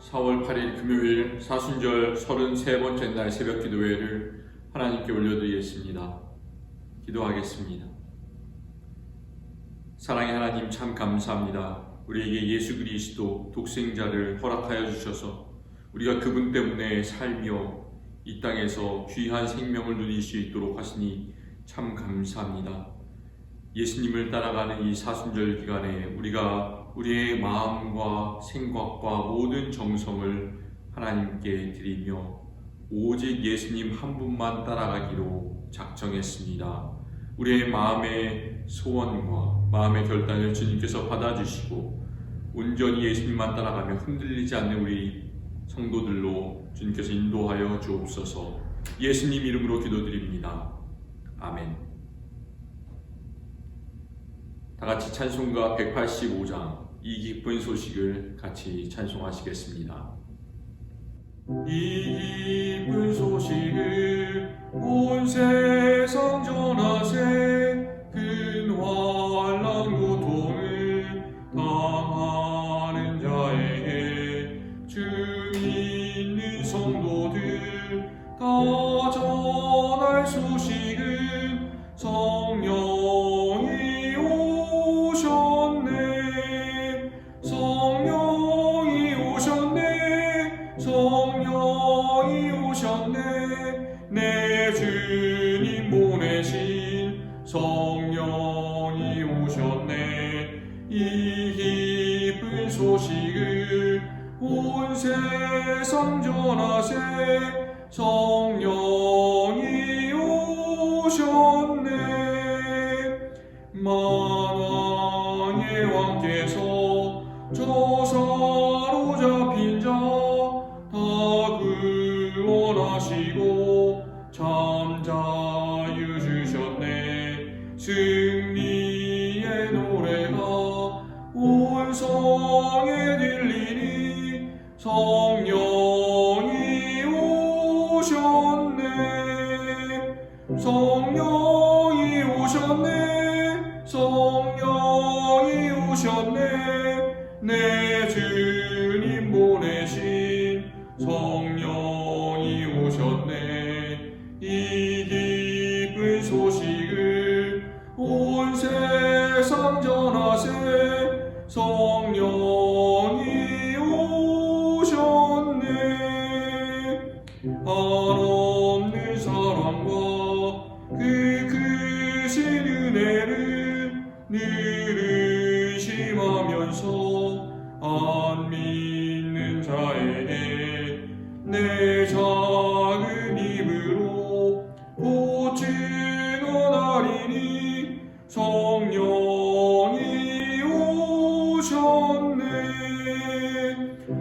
4월 8일 금요일 사순절 33번째 날 새벽 기도회를 하나님께 올려드리겠습니다. 기도하겠습니다. 사랑의 하나님, 참 감사합니다. 우리에게 예수 그리스도 독생자를 허락하여 주셔서 우리가 그분 때문에 살며 이 땅에서 귀한 생명을 누릴 수 있도록 하시니 참 감사합니다. 예수님을 따라가는 이 사순절 기간에 우리가 우리의 마음과 생각과 모든 정성을 하나님께 드리며 오직 예수님 한 분만 따라가기로 작정했습니다. 우리의 마음의 소원과 마음의 결단을 주님께서 받아주시고 온전히 예수님만 따라가며 흔들리지 않는 우리 성도들로 주님께서 인도하여 주옵소서. 예수님 이름으로 기도드립니다. 아멘. 다같이 찬송가 185장 이 기쁜 소식을 같이 찬송하시겠습니다. 이 기쁜 소식을 온 세상 전하세. 큰 환난 고통을 당하는 자에게 주 믿는 성도들 다 전할 소식은 성령이 내 주님 보내신 성령이 오셨네. 이 기쁜 소식을 온 세상 전하세. 성령이 오셨네. 만왕의 왕께서 저 사로잡힌 자 다 구원하시고 참 자유 주셨네. 승리의 노래가 온 성에 들리니 성령이 오셨네. 성령이 오셨네. 성령이 오셨네. 내 주님 보내신 성령이 오셨네. 이 기쁜 소식을 온 세상 전하세. 성령이 오셨네. 한없는 사랑과 그 크신 은혜를 늘 의심하면서 안 믿는 자에게 내 작은 힘으로 고증언하리니 성령이 오셨네.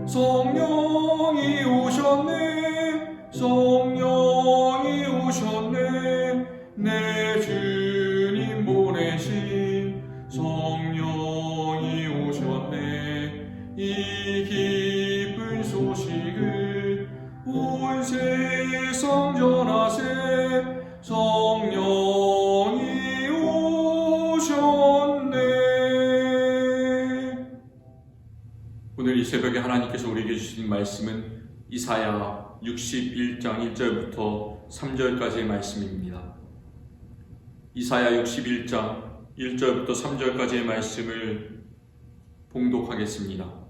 성령이 오셨네. 성령이 오셨네. 내 주님 보내신 성령이 오셨네. 이 기쁜 소식을 온 세상 전하세. 성령이 오셨네. 오늘 이 새벽에 하나님께서 우리에게 주신 말씀은 이사야 61장 1절부터 3절까지의 말씀입니다. 이사야 61장 1절부터 3절까지의 말씀을 봉독하겠습니다.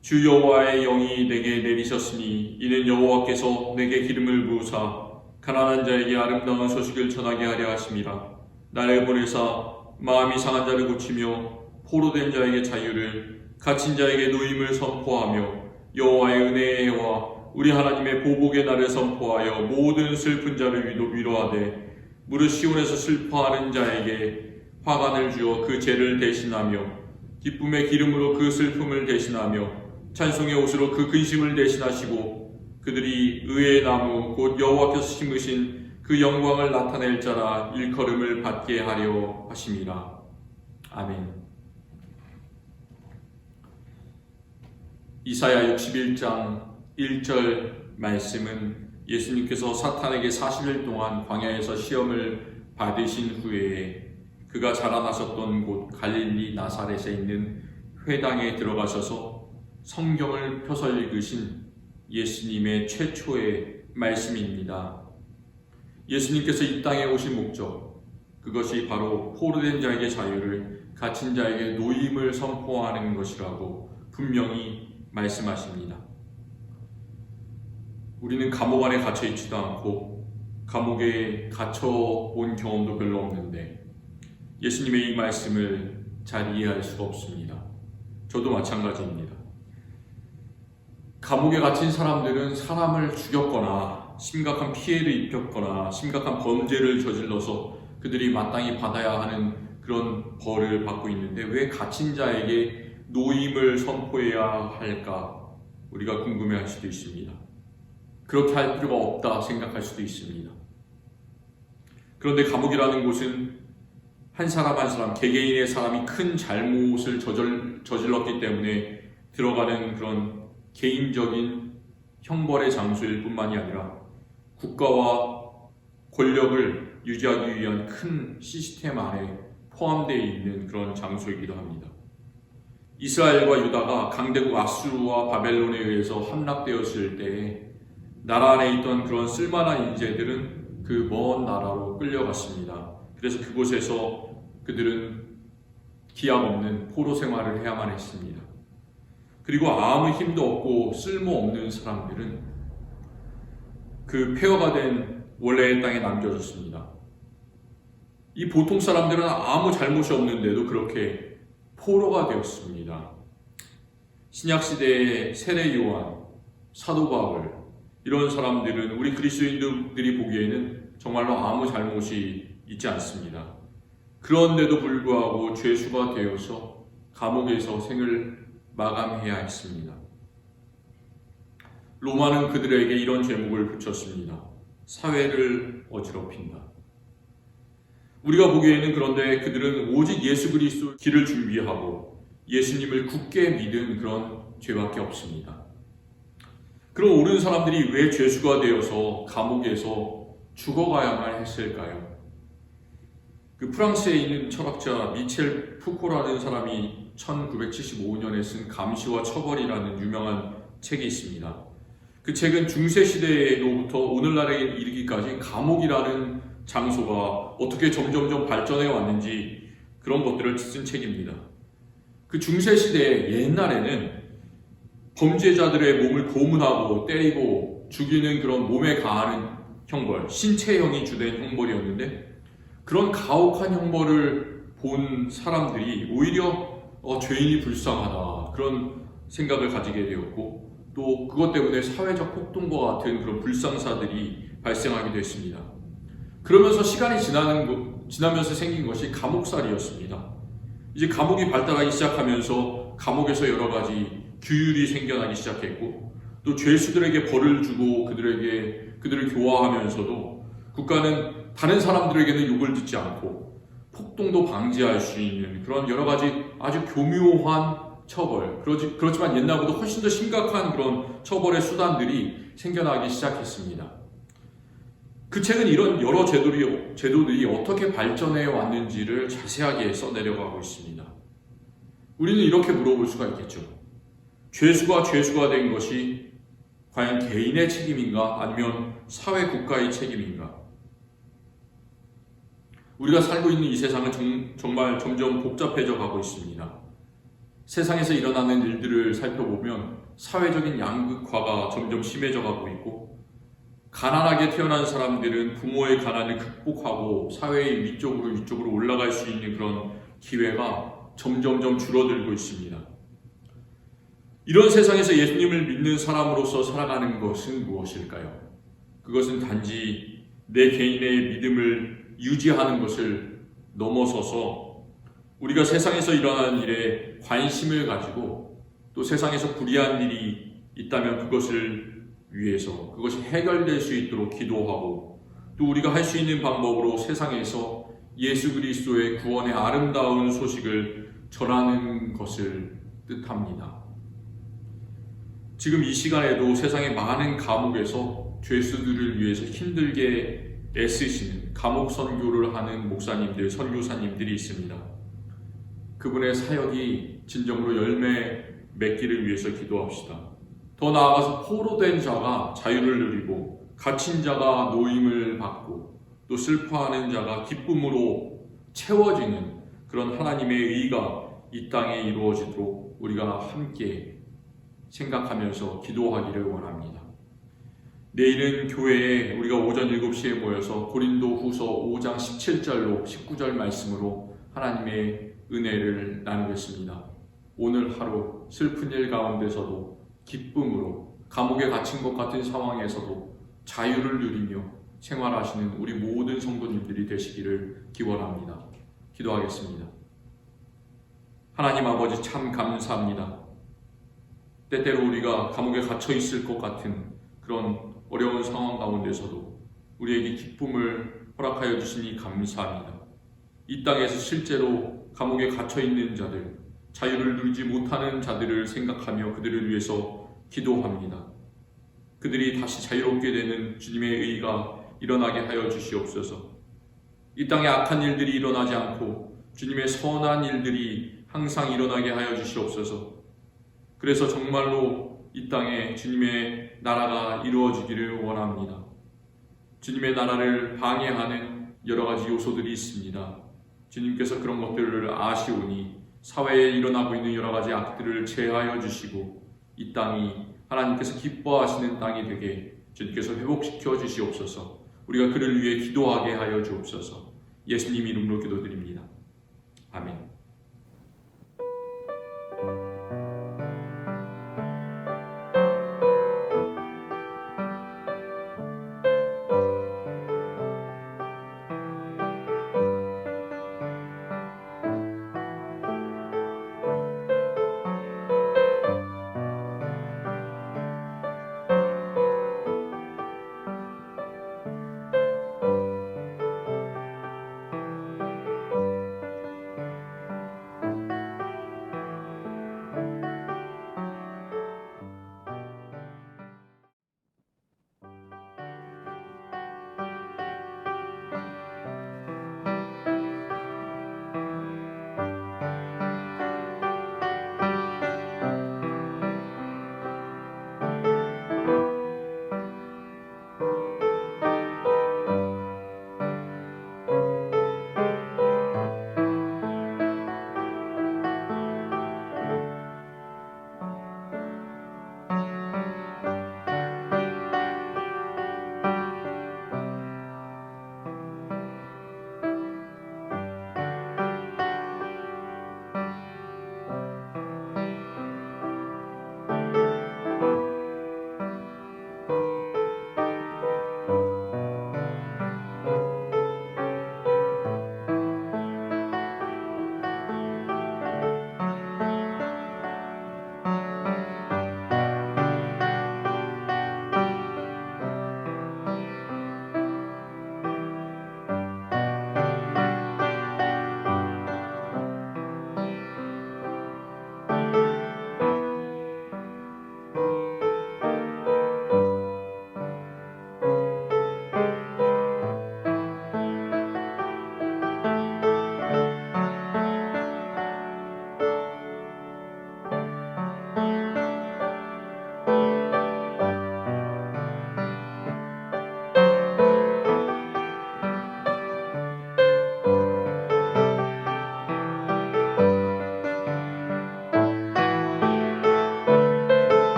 주 여호와의 영이 내게 내리셨으니 이는 여호와께서 내게 기름을 부으사 가난한 자에게 아름다운 소식을 전하게 하려 하심이라. 나를 보내사 마음이 상한 자를 고치며 포로된 자에게 자유를, 갇힌 자에게 노임을 선포하며 여호와의 은혜의 해와 우리 하나님의 보복의 날을 선포하여 모든 슬픈 자를 위로하되 무릇 시온에서 슬퍼하는 자에게 화관을 주어 그 죄를 대신하며 기쁨의 기름으로 그 슬픔을 대신하며 찬송의 옷으로 그 근심을 대신하시고 그들이 의의 나무 곧 여호와께서 심으신 그 영광을 나타낼 자라 일컬음을 받게 하려 하심이라. 아멘. 이사야 61장 1절 말씀은 예수님께서 사탄에게 40일 동안 광야에서 시험을 받으신 후에 그가 자라나셨던 곳 갈릴리 나사렛에 있는 회당에 들어가셔서 성경을 펴서 읽으신 예수님의 최초의 말씀입니다. 예수님께서 이 땅에 오신 목적, 그것이 바로 포로된 자에게 자유를, 갇힌 자에게 노임을 선포하는 것이라고 분명히 말씀하십니다. 우리는 감옥 안에 갇혀 있지도 않고 감옥에 갇혀 온 경험도 별로 없는데 예수님의 이 말씀을 잘 이해할 수가 없습니다. 저도 마찬가지입니다. 감옥에 갇힌 사람들은 사람을 죽였거나 심각한 피해를 입혔거나 심각한 범죄를 저질러서 그들이 마땅히 받아야 하는 그런 벌을 받고 있는데 왜 갇힌 자에게 노임을 선포해야 할까? 우리가 궁금해할 수도 있습니다. 그렇게 할 필요가 없다 생각할 수도 있습니다. 그런데 감옥이라는 곳은 한 사람 한 사람, 개개인의 사람이 큰 잘못을 저질렀기 때문에 들어가는 그런 개인적인 형벌의 장소일 뿐만이 아니라 국가와 권력을 유지하기 위한 큰 시스템 안에 포함되어 있는 그런 장소이기도 합니다. 이스라엘과 유다가 강대국 아수르와 바벨론에 의해서 함락되었을 때에 나라 안에 있던 그런 쓸만한 인재들은 그 먼 나라로 끌려갔습니다. 그래서 그곳에서 그들은 기약 없는 포로 생활을 해야만 했습니다. 그리고 아무 힘도 없고 쓸모없는 사람들은 그 폐허가 된 원래의 땅에 남겨졌습니다. 이 보통 사람들은 아무 잘못이 없는데도 그렇게 포로가 되었습니다. 신약시대의 세례 요한, 사도 바울, 이런 사람들은 우리 그리스도인들이 보기에는 정말로 아무 잘못이 있지 않습니다. 그런데도 불구하고 죄수가 되어서 감옥에서 생을 마감해야 했습니다. 로마는 그들에게 이런 제목을 붙였습니다. 사회를 어지럽힌다. 우리가 보기에는 그런데 그들은 오직 예수 그리스도 길을 준비하고 예수님을 굳게 믿은 그런 죄밖에 없습니다. 그럼 옳은 사람들이 왜 죄수가 되어서 감옥에서 죽어가야만 했을까요? 그 프랑스에 있는 철학자 미첼 푸코라는 사람이 1975년에 쓴 감시와 처벌이라는 유명한 책이 있습니다. 그 책은 중세시대로부터 오늘날에 이르기까지 감옥이라는 장소가 어떻게 점점점 발전해 왔는지 그런 것들을 쓴 책입니다. 그 중세시대에 옛날에는 범죄자들의 몸을 고문하고 때리고 죽이는 그런 몸에 가하는 형벌, 신체형이 주된 형벌이었는데 그런 가혹한 형벌을 본 사람들이 오히려 죄인이 불쌍하다 그런 생각을 가지게 되었고 또 그것 때문에 사회적 폭동과 같은 그런 불상사들이 발생하기도 했습니다. 그러면서 시간이 지나면서 생긴 것이 감옥살이였습니다. 이제 감옥이 발달하기 시작하면서 감옥에서 여러 가지 규율이 생겨나기 시작했고 또 죄수들에게 벌을 주고 그들을 교화하면서도 국가는 다른 사람들에게는 욕을 듣지 않고 폭동도 방지할 수 있는 그런 여러 가지 아주 교묘한 처벌, 그렇지만 옛날보다 훨씬 더 심각한 그런 처벌의 수단들이 생겨나기 시작했습니다. 그 책은 이런 여러 제도들이 어떻게 발전해 왔는지를 자세하게 써내려가고 있습니다. 우리는 이렇게 물어볼 수가 있겠죠. 죄수가 된 것이 과연 개인의 책임인가 아니면 사회 국가의 책임인가? 우리가 살고 있는 이 세상은 정말 점점 복잡해져 가고 있습니다. 세상에서 일어나는 일들을 살펴보면 사회적인 양극화가 점점 심해져 가고 있고 가난하게 태어난 사람들은 부모의 가난을 극복하고 사회의 위쪽으로 올라갈 수 있는 그런 기회가 점점점 줄어들고 있습니다. 이런 세상에서 예수님을 믿는 사람으로서 살아가는 것은 무엇일까요? 그것은 단지 내 개인의 믿음을 유지하는 것을 넘어서서 우리가 세상에서 일어나는 일에 관심을 가지고 또 세상에서 불의한 일이 있다면 그것을 위해서 그것이 해결될 수 있도록 기도하고 또 우리가 할 수 있는 방법으로 세상에서 예수 그리스도의 구원의 아름다운 소식을 전하는 것을 뜻합니다. 지금 이 시간에도 세상의 많은 감옥에서 죄수들을 위해서 힘들게 애쓰시는 감옥 선교를 하는 목사님들, 선교사님들이 있습니다. 그분의 사역이 진정으로 열매 맺기를 위해서 기도합시다. 더 나아가서 포로된 자가 자유를 누리고 갇힌 자가 노임을 받고 또 슬퍼하는 자가 기쁨으로 채워지는 그런 하나님의 의가 이 땅에 이루어지도록 우리가 함께 생각하면서 기도하기를 원합니다. 내일은 교회에 우리가 오전 7시에 모여서 고린도 후서 5장 17절로 19절 말씀으로 하나님의 은혜를 나누겠습니다. 오늘 하루 슬픈 일 가운데서도 기쁨으로 감옥에 갇힌 것 같은 상황에서도 자유를 누리며 생활하시는 우리 모든 성도님들이 되시기를 기원합니다. 기도하겠습니다. 하나님 아버지 참 감사합니다. 때때로 우리가 감옥에 갇혀 있을 것 같은 그런 어려운 상황 가운데서도 우리에게 기쁨을 허락하여 주시니 감사합니다. 이 땅에서 실제로 감옥에 갇혀 있는 자들, 자유를 누리지 못하는 자들을 생각하며 그들을 위해서 기도합니다. 그들이 다시 자유롭게 되는 주님의 의가 일어나게 하여 주시옵소서. 이 땅에 악한 일들이 일어나지 않고 주님의 선한 일들이 항상 일어나게 하여 주시옵소서. 그래서 정말로 이 땅에 주님의 나라가 이루어지기를 원합니다. 주님의 나라를 방해하는 여러 가지 요소들이 있습니다. 주님께서 그런 것들을 아시오니 사회에 일어나고 있는 여러 가지 악들을 제하여 주시고 이 땅이 하나님께서 기뻐하시는 땅이 되게 주님께서 회복시켜 주시옵소서. 우리가 그를 위해 기도하게 하여 주옵소서. 예수님 이름으로 기도드립니다. 아멘.